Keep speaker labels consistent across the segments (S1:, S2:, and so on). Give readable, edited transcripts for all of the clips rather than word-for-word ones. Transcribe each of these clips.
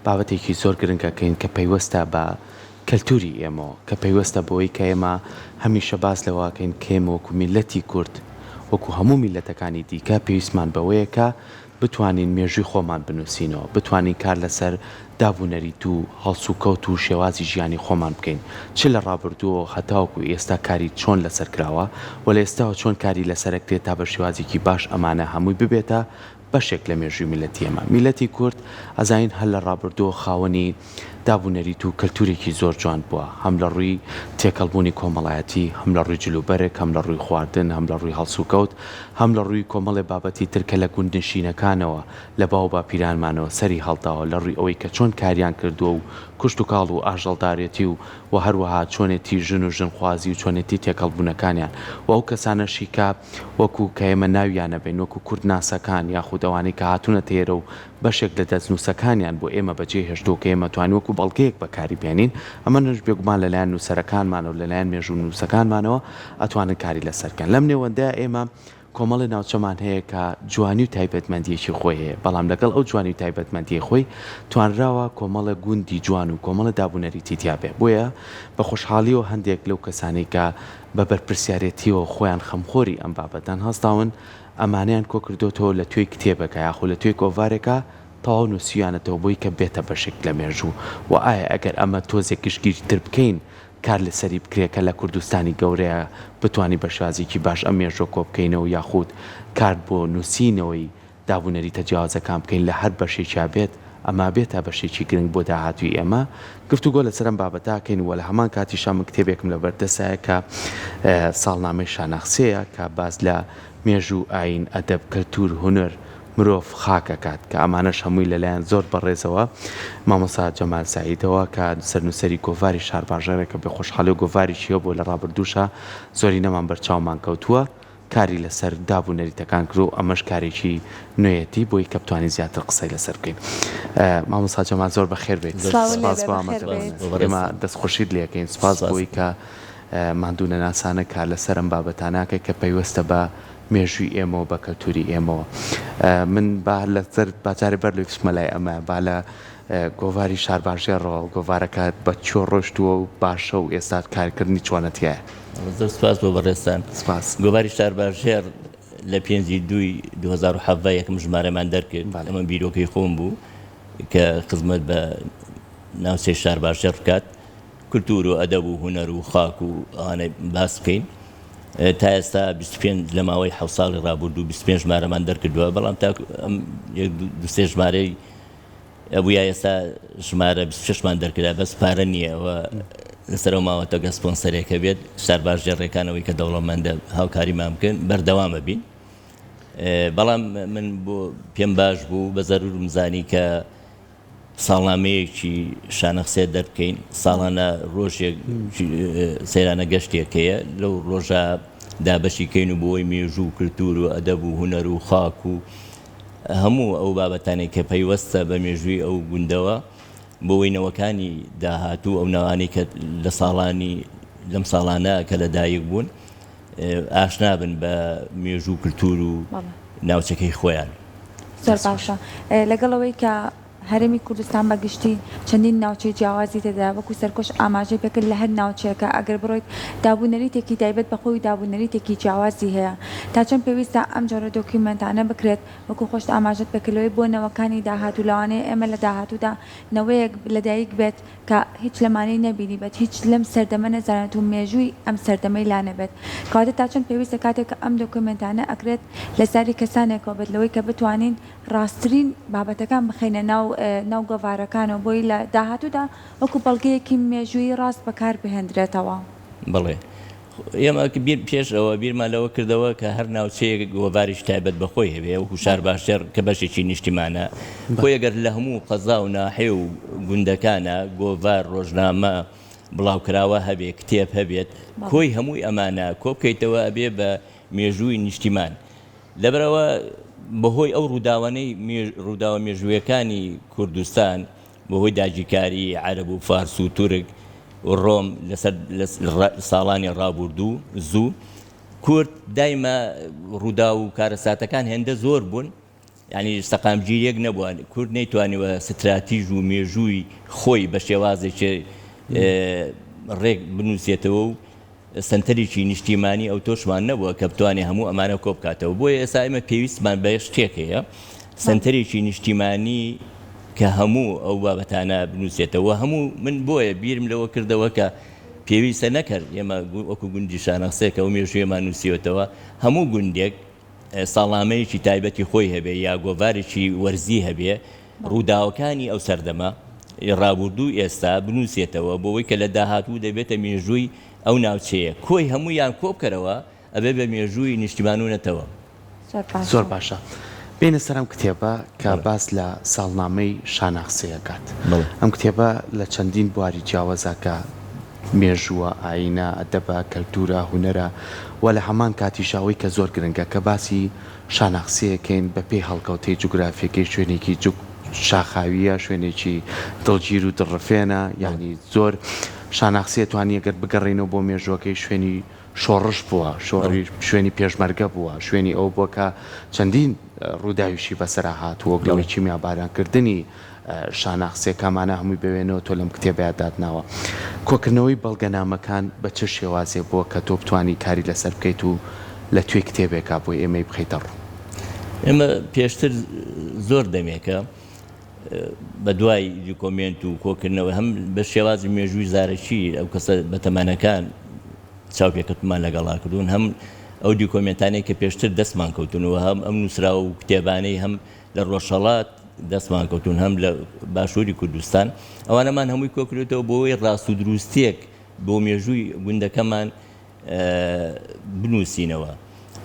S1: بابەتێکی زۆر گرنگەکەین کە پەیوەستە بە کەلتوری ئێمە کە پەیوەستە بۆی کە ئێمە هەمیشە باس لەواکەین کێم وەکو میلەتی کورد وەکو هەموو میلەتەکانی دیکە پێویستمان بەوەیە کە بتوانین مێژووی خۆمان بنووسینەوە بتوانین کار لەسەر دابوونەریت و هەڵسوکەوت و شێوازی ژیانی خۆمان بکەین چ لە ڕابردووە هەتاوکو ئێستا کاری چۆن لەسەر کراوە و لە ئێستاوە چۆن کاری لەسەرک دێت تا بە شێوازێکی باش ئەمانە هەمووی ببێتە بەشێک لە مێژووی میلەتی ئێمە میلەتی کورد ئەزاین هەر لە ڕابردووە خاوەنی دابوونەریت و کەلتورێکی زۆر جوان بووە هەم لە ڕووی تێکەڵبوونی کۆمەڵایەتی هەم لە ڕووی جلوبەرێک هەم لە ڕووی خواردن هەم لە ڕووی هەڵسوکەوت هەم لە ڕووی کۆمەڵێ بابەتی ترکە لە گوندنشینەکانەوە لە باو باپیرانمانەوە سەری هەڵداوە لە ڕووی ئەوەی کە چۆن کاریان کردووە و کوشت و کاڵ و ئاژەڵدارێتی و هەروەها چۆنێتی ژن و ژنخوازی و چۆنێتی تێکەڵبوونەکانیان و ئەو کەسانەشی کە وەکو کە ئێمە ناویانە بین وەکو کورد ناسەکان یاخود ئەوانەی کە هاتوونە تێرە و بەشێک لە دەستنووسەکانیان بۆ ئێمە بەجێ هێشتۆ کە ئێمە توانین وەکو بەڵگەیەک بەکاری بێنین ئەمە نش بێگومان لەلایەن نووسەرەکانمانە و لەلایەن مێژوو نووسەکانمانەوە ئەتوانن کاری لەسەرکەن لەم نێوەندە ئێمە کۆمەڵی ناوچەمان هەیە کە جوانی و تایبەتمەندیەکی خۆی هەیە بەڵام لەگەڵ ئەو جوانی و تایبەتمەندی خۆی توانراوە کۆمەڵە گوندی جوان و کۆمەڵە دابوونەریتی تیابێ بۆیە بە خۆشحاڵیەوە هەندێک لەو کەسانی کە بە بەرپرسیارەتیەوە خۆیان خەمخۆری ئەم بابەتان هەستاون ئەمانیان کۆ کردوتەوە لە توێی کتێبەکە یاخۆ لە توێی کۆڤارێکە تەواو نووسیانەتەوە بۆی کە بێتە بەشێک لە مێژوو و ئایا ئەگەر ئەمە تۆزێک گشتگیری تر بکەین کار لەسەری بکرێکە لە کوردستانی گەورەیە بتانی بە شازێکی باش ئەم مێژۆ کۆ بکەینەوە یاخود کار بۆ نووسینەوەی دابوونەری تەجاوزەکان بکەین لە هەر بەشێکیا بێت ئەما بێتە بەشێکی گرنگ بۆ داهاتوی ئێمە گفتوگۆ لەسەرم بابەتاکەین و لە هەمان کاتیشا من کتێبێکم لە بەردەسایە کە ساڵنامەی شانەخسەیە کە باز لە مێژوو ئاین ئەدەب کەلتور هونەر مرۆڤ خاکەکات کە ئەمانەش هەمووی لەلایەن زۆر بەڕێزەوە مامۆستا جەمال سعیدەوە کە سەرنووسەری گۆڤاری شارباژەرێکە بە خۆشحاڵی و گۆڤاریشیەوە بۆ لە ڕابردووشە زۆری نەمان بەرچاومان کەوتووە کاری لەسەر دابوونەریتەکان کرد و ئەمەش کارێکی نوێیەتی بۆی کە بتوانین زیاتر قسەی لەسەر بکەین مامۆستا جەمال زۆر بەخێر بێت ئێمە دەستخۆشیت لێەکەین سپاس بۆی کە ماندوونە ناسانە کار لەسەرم بابەتاناکە کە پەیوەستە بە مێژووی ئێمە و بە کەلتوری ئێمەوە من با لەسەر باجارێ بەر لەکسمە لای ئەمە با لە گۆڤاری شارباژێڕەوە گۆڤارەکە بە چۆ ڕۆشتووە و باشە و ئێستا کارکردنی چۆنەتیایە
S2: زۆر سپاس بۆ بەڕێستان گۆڤاری شارباژێر لە 5/2/2017 یەکەم ژمارەمان دەرکرد ئەمە بیرۆکەی خۆم بوو کە خزمەت بە ناوچەی شارباژێر بکات کولتور و ئەدەب و هونەر و خاک و ئەوانەی باس بکەین تا ئێستا 25 لە ماوەی 7 ساڵی ڕابردوو 25 ژمارەمان دەرکردووە بەڵام تا دوسێ ژمارەی ئەبووە ئێستا ژمارە 26مان دەرکرا بەس پارە نییەوە لەسەرەوە ماوەتە گە سپۆنسەرێکە بێت شارباژێڕێکانەوەی کە دەوڵەمەندە هاوکاریمان بکەن بەردەوامە بین بەڵام من بۆ پێم باش بوو بە زەرورم زانی کە ساڵنامەیەکی شانەخسێ دەرکەین ساڵانە ڕۆژێک سەیرانە گەشتێکەیە لەو ڕۆژە دابەشی کەین و بۆی مێژوو کولتور و ئەدەب و هونەر و خاک و هەموو ئەو بابەتانێک کە پەیوەستە بە مێژووی ئەو گوندەوە بۆ وەینەوەکانی داهاتوو ئەو ناوانەی کە لە ساڵانی لەم ساڵانە کە لەدایک بوون ئاشنابن بە مێژوو کولتور و ناوچەکەی خۆیان
S3: زۆر باشە لەگەڵەوەی کە هەرێمی کوردستان بەگشتی چەندین ناوچەی جیاوازی تێدا وەکو سەرکۆش ئاماژەی پێکرد لە هەر ناوچەیەکە ئەگەر بڕۆیت دابوونەریتێکی تایبەت بەخۆی دابوونەریتێکی جیاوازی هەیە تا چەند پێویستە ئەم جۆرە دۆکیومنتانە بکرێت وەکو خۆشت ئاماژەت پێکردەوەی بۆ نەوەکانی داهاتوو لەوانەیە ئێمە لە داهاتوودا نەوەیەک لەدایک بێت کە هیچ لەمانەی نەبینی بێت هیچ لەم سەردەمە نەزانێت و مێژووی ئەم سەردەمەی لا نەبێت کەواتە تا چەند پێویستە کاتێک کە ئەم دۆکیومنتانە ئەکرێت لەسەری کەسانێکەوە بێت لەوەی کە بتوانین ڕاستترین بابەتەکان بخەینە ناو گۆڤارەکانەوە بۆی لە داهاتوودا وەکو بەڵگەیەکی مێژووی ڕاست بەکار بهێنرێتەوە
S2: بڵێ ئێمە بیر پێش ئەوە بیرمان لەوە کردەوە کە هەر ناوچەیەک گۆڤاریش تایبەت بەخۆی هەبێ وەکو شارباژێر کە بەشێکی نیشتیمانە خۆی ئەگەر لە هەموو قەزا و ناحێ و گوندەکانە گۆڤار ڕۆژنامە بڵاوکراوە هەبێ کتێب هەبێت کۆی هەمووی ئەمانە کۆ بکەیتەوە ئەبێ بە مێژووی نیشتیمان لەبەرەوە بەهۆی ئەو ڕووداوە مێژوویەکانی کوردستان بەهۆی داگیرکاری عەرەب و فارس و تورک و ڕۆم لەسەر ساڵانی ڕابردوو زوو کورد دایمە ڕوودا و کارەساتەکان هێندە زۆر بوون ینی سەقامگیریەک نەبووە کورد نەیتوانیوە ستراتیژ و مێژووی خۆی بە شێوازێکی ڕێک بنووسێتەوە و سنتەرێکی نیشتیمانی ئەو تۆشمان نەبووە کە بتوانێ هەموو ئەمانە کۆ بکاتەوە بۆیە ئێستا ئێمە پێویستمان بە شتێک هەیە سنتەرێکی نیشتیمانی کە هەموو ئەو بابەتانە بنووسێتەوە هەموو من بۆیە بیرم لەوە کردەوە کە پێویستە نەکرد ئێمە وەکو گوندی شانەقسێ کە ئەو مێژوویەمان نووسیوەتەوە هەموو گوندێک ساڵنامەیەکی تایبەتی خۆی هەبێ یا گۆڤارێکی وەرزی هەبێ ڕووداوەکانی ئەو سەردەما ڕابردوو ئێستا بنووسێتەوە بۆەوەی کە لە داهاتوو دەبێتە مێژووی ئەو ناوچەیە کۆی هەموویان کۆ بکەرەوە ئەبێ بە مێژووی نیشتیمانونەتەوە
S1: زۆر باشە بینە سەرم کتێبە کە باس لە ساڵنامەی شاناقسەیەکات ئەم کتێبە لە چەندین بواری جیاوازاکە مێژووە ئاینە ئەدەبە کەلتورە هونەرە و لە هەمان کاتیشاوی کە زۆر گرنگە کە باسی شاناقسەیەکەین بە پێی هەڵکەوتەی جوگرافیەکەی شوێنێکی شاخاویە شوێنێکی دڵگیر و دڕفێنە یعنی زۆر شاناقسیە توانی ئەگەر بگەڕێنەوە بۆ مێژوەکەی شوێنی شۆڕش بووە شوێنی پێشمەرگە بووە شوێنی ئەو بووە کە چەندین ڕووداویشی بەسەرا هاتووە وەکلەوەی چیمیا بارانکردنی شاناقسیەکەمانە هەمووی بوێنەوە تۆ لەم کتێبەیە دادناوە کۆکردنەوەی بەڵگەنامەکان بە چه شێوازێ بووە کە تۆ بتوانی کاری لەسەر بکەیت و لە توێ کتێبێکا بۆی ئێمەی بخەیتە ڕوو
S2: ئێمە پێشتر زۆر دەمێکە بە دوای دیکۆمنت و کۆکردنەوە هەم بە شێوازی مێژووی زارەکی ئەو کەسە بەتەمانەکان چاوپێکەوتمان لەگەڵا کردوون هەم ئەو دیکۆمنتانەی کە پێشتر دەستمان کەوتونەوە هەم ئەم نووسراوە و کتێبانەی هەم لە ڕۆژهەڵات دەستمان کەوتون هەم لە باشووری کوردستان ئەوانەمان هەمووی کۆکرێتەوە بۆەوەی ڕاست و دروستیەک بۆ مێژووی گوندەکەمان بنووسینەوە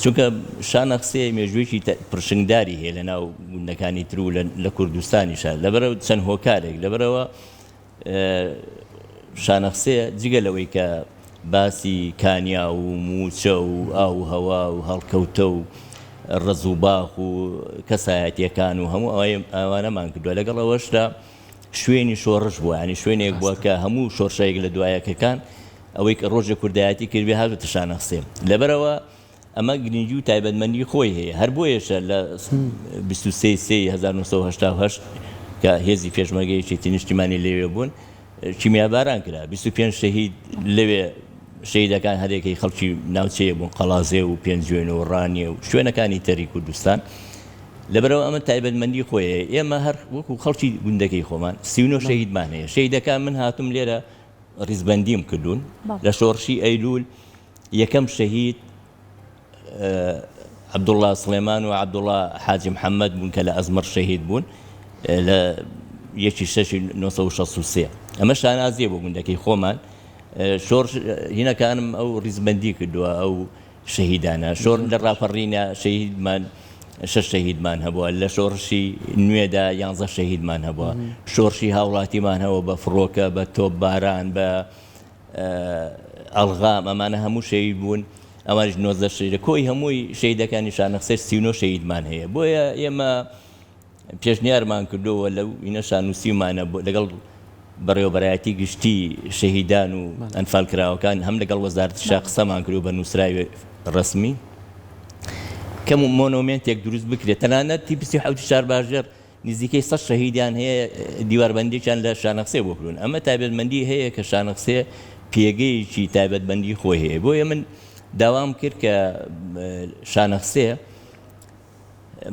S2: چونکە شانەقسێ مێژوویەکی پرشنگداری هەیە لە ناو گوندەکانی تر و لە کوردستانیشە لەبەرەوە چەند هۆکارێک لەبەرەوە شانەقسێ جگە لەوەی کە باسی کانیا و موچە و ئاو و هەوا و هەڵکەوتە و ڕز و باخ و کەسایەتیەکان و هەموو ئەوانەمان کردووە لەگەڵ ئەوەشدا شوێنی شۆڕش بووە ینی شوێنێک بووە کە هەموو شۆڕشەیەک لە دوایەکەکان ئەوەی کە ڕۆژە کوردایەتی کردوێ هاتوتە شانەقسێ لەبەرەوە ئەمە گرنگی و تایبەتمەندی خۆی هەیە هەر بۆیەشە لە 23/1988 کە هێزی پێشمەرگەیەکی نیشتیمانی لەوێ بوون چیمیاباران کرا 25 شەهید لەوێ شەهیدەکان هەرێکی خەڵکی ناوچەیە بوون قەڵازێ و پێنجوێنە و ڕانیە و شوێنەکانی تەری کوردستان لەبەرەوە ئەمە تایبەتمەندی خۆیە ئێمە هەر وەکو خەڵکی گوندەکەی خۆمان 39 شەهیدمان هەیە شەهیدەکان من هاتم لێرە ڕیزبەندیم کردوون لە شۆڕشی ئەیلول یەکەم شەهید عەبدوڵڵا سڵێمان و عەبدوڵڵا حاجی محەممەد بوون کە لە ئەزمەر شەهید بوون لە 1963 ئەمە شانازیە بۆ گوندەکەی خۆمان شۆڕ هینەکانم ئەو ڕیزبەندی کردووە ئەو شەهیدانە شۆڕ لە ڕاپەڕینە شەهیدمان 6 شەهیدمان هەبووە لە شۆڕشی نوێدا 11 شەهیدمان هەبووە شۆڕشی هاوڵاتیمان هەوە بە فڕۆکە بە تۆپ باران بە ئەڵغام ئەمانە هەموو شەهید بوون ئەمانش 19 شەهید کۆی هەمووی شەهیدەکانی شانەقسێ 39 شەهیدمان هەیە بۆیە ئێمە پێشنیارمان کردووە لەو ئینەشان نووسیمانە لەگەڵ بەڕێوەبەرایەتی گشتی شەهیدان و ئەنفال کراوەکان هەم لەگەڵ وەزارەتی شا قسەمان کرد بە نووسراوی ڕسمی کە مۆنۆمنتێک دروست بکرێت تەنانەت تیپسی حوتی شار باژێر نزیکەی 100 شەهیدیان هەیە دیواربەندێکیان لە شانەقسێ بۆ کردوون ئەمە تایبەتمەندی هەیە کە شانەقسێ پێگەیەکی تایبەتمەندی خۆی هەیە بۆیە من داوام کرد کە شانەقسێ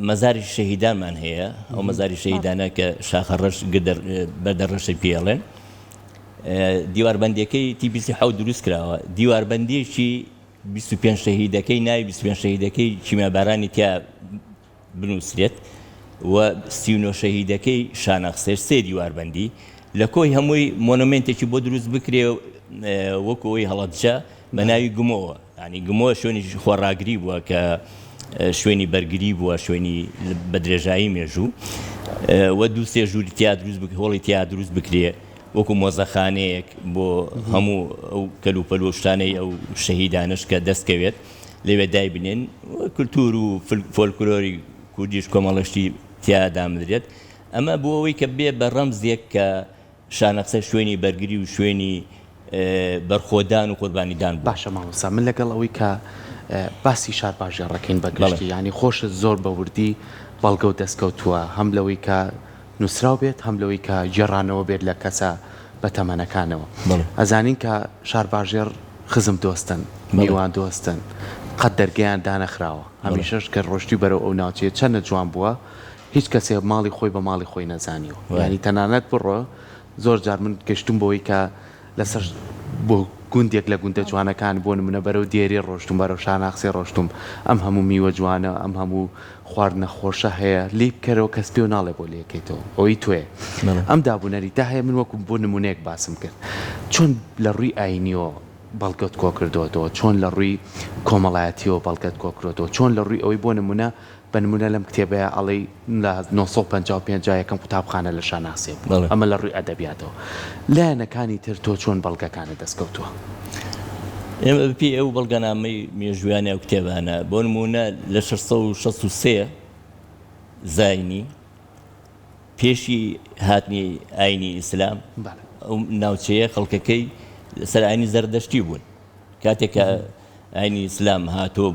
S2: مەزاری شەهیدانمان هەیە ئەو مەزاری شەهیدانە کە شاخەڕەش بەردەڕەشی پێڵێن دیواربەندەکەی تیپسی حەوت دروست کراوە دیواربەندێکی 25 شەهیدەکەی ناوی 25 شەهیدەکەی چیمیابارانی تیا بنووسرێت و 39 شەهیدەکەی شانەقسێ سێ دیواربەندی لە کۆی هەمووی مۆنۆمنتێکی بۆ دروست بکرێ وەکو ئەوی هەڵەبجە بە ناوی گمۆوە ینی گمۆ شوێنی خۆڕاگری بووە کە شوێنی بەرگری بووە شوێنی بە درێژایی مێژوو و دوو سێ ژووری تیا دروست هۆڵی تیا دروست بکرێ وەکو مۆزەخانەیەک بۆ هەموو ئەو کەلوپەلو شتانەی ئەو شەهیدانش کە دەستکەوێت لەوێ دایبنێن کولتور و فۆلکلۆری کوردیش کۆمەڵەشتی تیادا مدرێت ئەمە بۆ ئەوەی کە بێ بە ڕەمزێک کە شانەقسە شوێنی بەرگری و شوێنی بەرخۆدان و قوربانیدان بوو.
S1: باشە مامۆستا من لەگەڵ ئەوەی کە باسی شار باژێڕەکەین بەگشتی ینی خۆشت زۆر بەوردی بەڵگە و دەستکەوتووە هەم لەوەی کە نووسراو بێت هەم لەوەی کە گێڕانەوە بێت لە کەسە بە تەمەنەکانەوە ئەزانین کە شار باژێر خزم دۆستن میوان دۆستن قەت دەرگیان دانەخراوە هەمیشەش کە ڕۆشتی بەرەو ئەو ناوچێت چەندە جوان بووە هیچ کەسێ ماڵی خۆی بە ماڵی خۆی نەزانیوە ینی تەنانەت بڕۆ زۆر جار من گەشتم بۆی کە لەسەر بۆ گوندێک لە گوندە جوانەکان بۆ نمونە بەرەو دیێری ڕۆشتم بەرەو شاناخسێ ڕۆشتم ئەم هەموو میوە جوانە ئەم هەموو خواردنە خۆشە هەیە لی بکەرەوە کەس پێ و ناڵێ بۆ لەکەیتەوە ئەوەی توێ ئەم دابوونەری تا هەیە من وەکو بۆ نمونەیەک باسم کرد چۆن لە ڕووی ئاینیەوە بەڵگەت کۆ کردوەوە چۆن لە ڕووی کۆمەڵایەتیەوە بەڵگەت کۆ کردوەوە چۆن لە ڕووی ئەوەی بۆ نمونە بە نمونە لەم کتێبەیە ئەڵێ لە 1955 یەکەم قوتابخانە لە شاناسی بوو ئەمە لە ڕووی ئەدەبیاتەوە لایەنەکانی تر تۆ چۆن بەڵگەکانت دەستکەوتووە
S2: ئێمە پێی ئەو بەڵگەنامەی مێژویانە و کتێبانە بۆ نمونە لە 1663 زاینی پێشی هاتنی ئاینی ئیسلام ئەو ناوچەیە خەڵکەکەی سەر ئاینی زەردەشتی بوون کاتێک کە ئاینی ئیسلام هاتۆ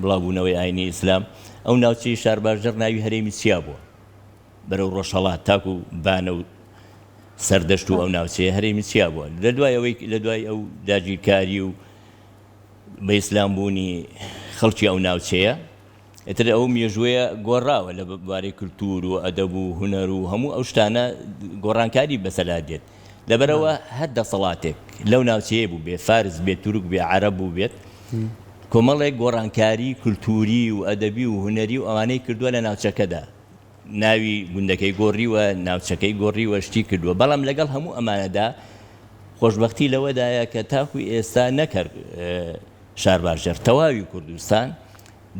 S2: بڵاوبوونەوەی ئاینی ئیسلام ئەو ناوچەی شارباژەر ناوی هەرێمی چیا بووە بەرەو ڕۆژهەڵات تاکو و بانە و سەردەشت و ئەو ناوچەیە هەرێمی چیا بووە لە دوای ئەو داگیرکاری و بە ئیسلام بوونی خەڵکی ئەو ناوچەیە ئێتر ئەو مێژوەیە گۆڕاوە لە بارەی کولتور و ئەدەب و هونەر و هەموو ئەو شتانە گۆڕانکاری بەسەلا دێت لەبەرەوە هەر دەسەڵاتێک لەو ناوچەیە بوو بێت فارس بێت تورک بێ عەرەب بوو بێت کۆمەڵێک گۆڕانکاری کولتوری و ئەدەبی و هونەری و ئەوانەی کردووە لە ناوچەکەدا ناوی گوندەکەی گۆڕیوە ناوچەکەی گۆڕیوە شتی کردووە بەڵام لەگەڵ هەموو ئەمانەدا خۆشبەختی لەوەدایە کە تاکوی ئێستا نەکرد شارباژێر تەواوی کوردستان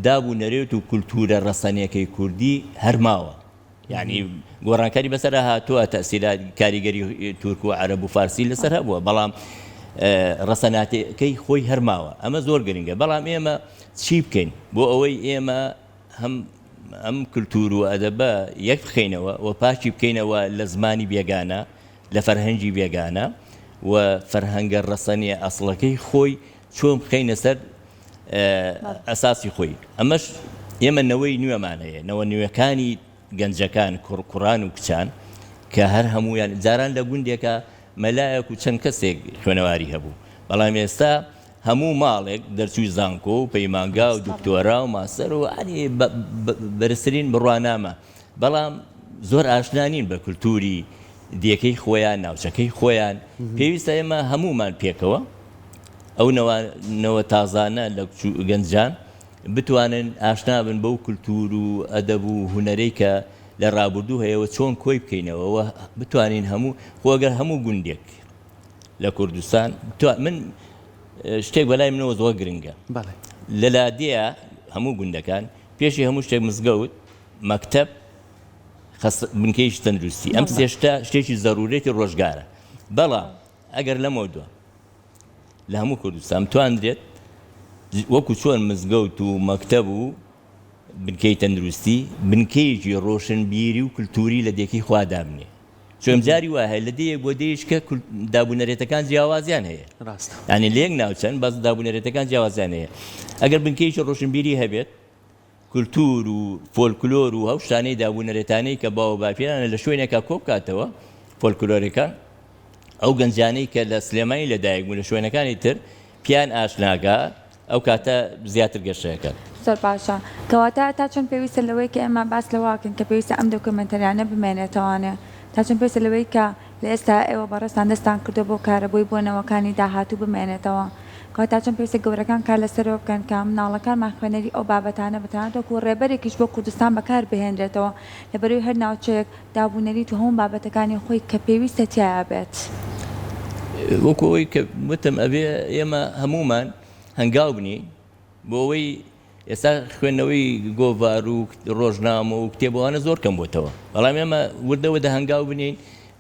S2: دابوو نەرێت و کولتورە ڕەسەنیەکەی کوردی هەرماوە یعنی گۆڕانکاری بەسەر هاتووە تەسیرات کاریگەری تورک و عەرەب و فارسی لەسەر هەبووە بەڵام ڕەسەناتەکەی خۆی هەرماوە ئەمە زۆر گرنگە بەڵام ئێمە چی بکەین بۆ ئەوەی ئێمە ئەم کولتور و ئەدەبە یەک بخەینەوە و پاشی بکەینەوە لە زمانی بێگانە لە فەرهەنگی بێگانە و فەرهەنگە ڕەسەنیە ئەسڵەکەی خۆی چۆن بخەینە سەر ئەساسی خۆی ئەمەش ئێمە نەوەی نوێمانەیە نەوە نوێەکانی گەنجەکان کوڕان و کچان کە هەر هەمویان جاران لە گوندێکە مەلایەک و چەند کەسێک خوێنەواری هەبوو بەڵام ئێستا هەموو ماڵێک دەرچووی زانکۆ و پەیمانگا و دکتۆرا و ماسەر و بەرزترین بڕوانامە بەڵام زۆر ئاشنانین بە کولتوری دیەکەی خۆیان ناوچەکەی خۆیان پێویستە ئێمە هەمومان پێکەوە ئەو نەوە تازانە لە گەنجان بتوانن ئاشنا بن بەو کولتور و ئەدەب و هونەرەی کە لە ڕابردوو هەیەەوە چۆن کۆی بکەینەوە بتوانین هەموو خۆگەر هەموو گوندێک لە کوردستان من شتێک بەلای منەوە زۆر گرنگە لە لادێە هەموو گوندەکان پێشی هەموو شتێک مزگەوت مەکتەب بنکەیش تەندروستی ئەم سێشتا شتێکی زەرورەتی ڕۆژگارە بەڵام ئەگەر لەمەوە دووە لە هەموو کوردستان توانرێت وەکو چۆن مزگەوت و مەکتەب و بنکەی تەندروستی بنکەیەکی ڕۆشنبیری و کولتوری لە دێکی خوادا بنێ چۆن جاری وایە لە دەیەک بۆ دەیشکە دابوونەرێتەکان جیاوازیان هەیە ینی لە یەک ناوچەند باز دابوونەرێتەکان جیاوازیان هەیە ئەگەر بنکەیەکی ڕۆشنبیری هەبێت کولتور و فۆلکلۆر و هەو شتانەی دابوونەرێتانەی کە باوە باپیرانە لە شوێنێکە کۆ بکاتەوە فۆلکلۆرەکان ئەو گەنجانەی کە لە سلێمانی لەدایک بوون لە شوێنەکانی تر پیان ئاشناگا ئەو کاتە زیاتر گەشتەکەن
S3: زۆر باشە کەواتە تا چۆن پێویستە لەوەی کە ئێمە باس لەواکەن کە پێویستە ئەم دۆکمنتەریانە بمێنێتەوانێ تا چۆن پێویستە لەوەی کە لە ئێستا ئێوە بەڕێستان دەستان کردو بۆ کارەبووی بۆ نەوەکانی داهاتوو بمێنێتەوە کەواتە چۆن پێویستە گەورەکان کار لەسەرەوە بکەن کە مناڵەکانمان خوێنەری ئەو بابەتانە بتوانێت و ڕێبەرێکیش بۆ کوردستان بەکار بهێنرێتەوە لەبەرەوەی هەر ناوچەیەک دابوونەری و هەموو بابەتەکانی خۆی کە پێویستە تایە بێت
S2: وەکو ئەوەی کە وتم ئەبێ ئێمە هەمومان هەنگاو بنی بۆ ئەوەی ئێستا خوێندنەوەی گۆڤار و ڕۆژنامە و کتێبەوانە زۆر کەم بۆتەوە بەڵام ئێمە وردەوەدا هەنگاو بنین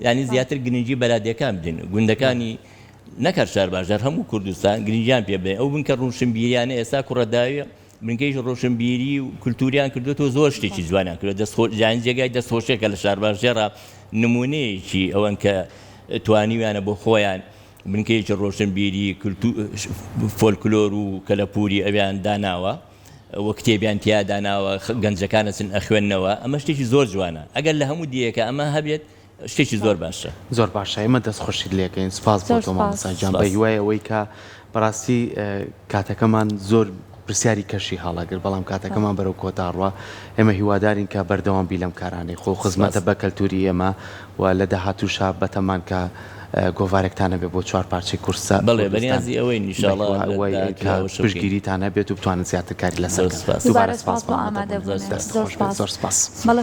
S2: ینی زیاتر گرنگی بەلادیەکان بدەین گوندەکانی نەکەر شارباژەر هەموو کوردستان گرنگیان پێ بدەین ئەو بنکە ڕۆشنبیریانە ئێستا کوڕەداویە بنکەیش ڕۆشنبیری و کولتوریان کردوێتەوە زۆر شتێکی جوانیان کردووە جێگای دەستخۆشێکە لە شارباژێرا نمونەیەکی ئەوەن کە توانیویانە بۆ خۆیان بنکەیەکی ڕۆشنبیری فۆلکلۆر و کەلەپوری ئەویان داناوە وە کتێبیان تیاداناوە گەنجەکانە چن ئەخوێندنەوە ئەمە شتێکی زۆر جوانە ئەگەر لە هەموو دیەکە ئەمە هەبێت شتێکی زۆر باشە
S1: زۆر باشە ئێمە دەستخۆشیت لێکەین سپاس بۆ تۆ مامۆستاجان بە هیوایە ئەوەی کە بەڕاستی کاتەکەمان زۆر پرسیاری کەشی هەڵەگر بەڵام کاتەکەمان بەرەو کۆتاڕوە ئێمە هیوادارین کە بەردەوام بی لەم کارانەی خۆ خزمەتە بە کەلتوری ئێمە و لە داهاتووشا بەتەمان کە گۆڤارێکتانە بێ بۆ 4 پارچەی کورسە
S2: بەڵێ بەنیازی ئەوەی نیشاڵڵ
S1: پشتگیریتانە بێت و بتوانن زیاتر کاری لەسەر
S3: دووبارە سپاس بۆ ئامادەبوون زۆر سپاس
S1: زۆر سپاس
S3: بەڵێ